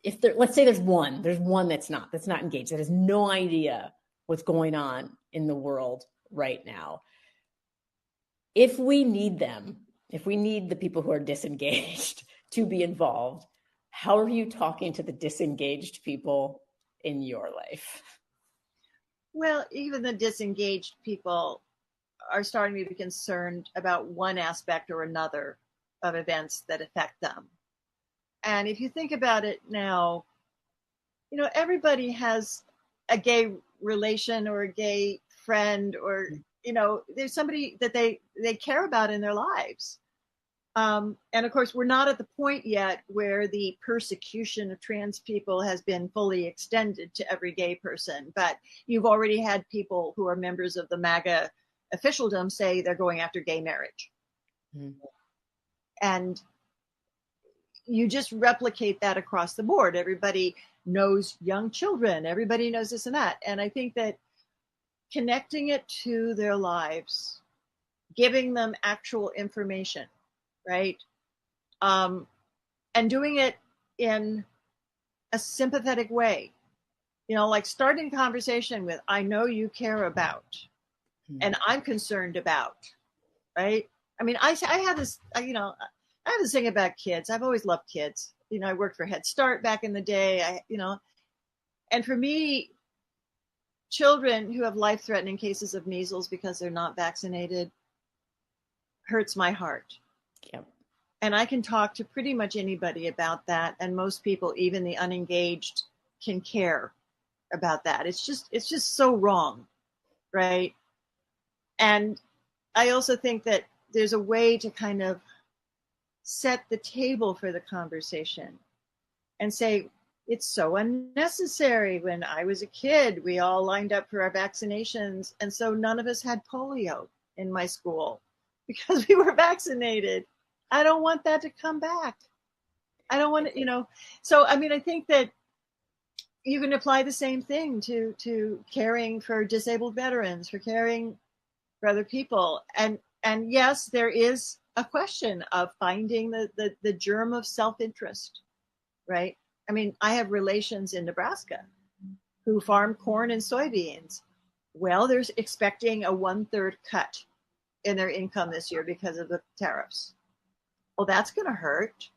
if there, let's say there's one that's not engaged, that has no idea what's going on in the world right now. If we need them, if we need the people who are disengaged to be involved, how are you talking to the disengaged people in your life? Well, even the disengaged people are starting to be concerned about one aspect or another of events that affect them. And if you think about it now, everybody has a gay relation or a gay friend, or, there's somebody that they care about in their lives. And of course, we're not at the point yet where the persecution of trans people has been fully extended to every gay person. But you've already had people who are members of the MAGA officialdom say they're going after gay marriage. Mm-hmm. And you just replicate that across the board. Everybody knows young children. Everybody knows this and that. And I think that connecting it to their lives, giving them actual information, right? And doing it in a sympathetic way, like starting conversation with, I know you care about, and I'm concerned about, right? I mean, I have this, I have this thing about kids. I've always loved kids. I worked for Head Start back in the day, and for me, children who have life-threatening cases of measles because they're not vaccinated hurts my heart. Yep. And I can talk to pretty much anybody about that. And most people, even the unengaged, can care about that. It's just so wrong, right? And I also think that there's a way to kind of set the table for the conversation and say, it's so unnecessary. When I was a kid, we all lined up for our vaccinations. And so none of us had polio in my school because we were vaccinated. I don't want that to come back. I don't want to, So, I mean, I think that you can apply the same thing to caring for disabled veterans, for caring for other people. And yes, there is a question of finding the germ of self-interest, right? I mean, I have relations in Nebraska who farm corn and soybeans. Well, they're expecting a 1/3 cut in their income this year because of the tariffs. Well, that's going to hurt.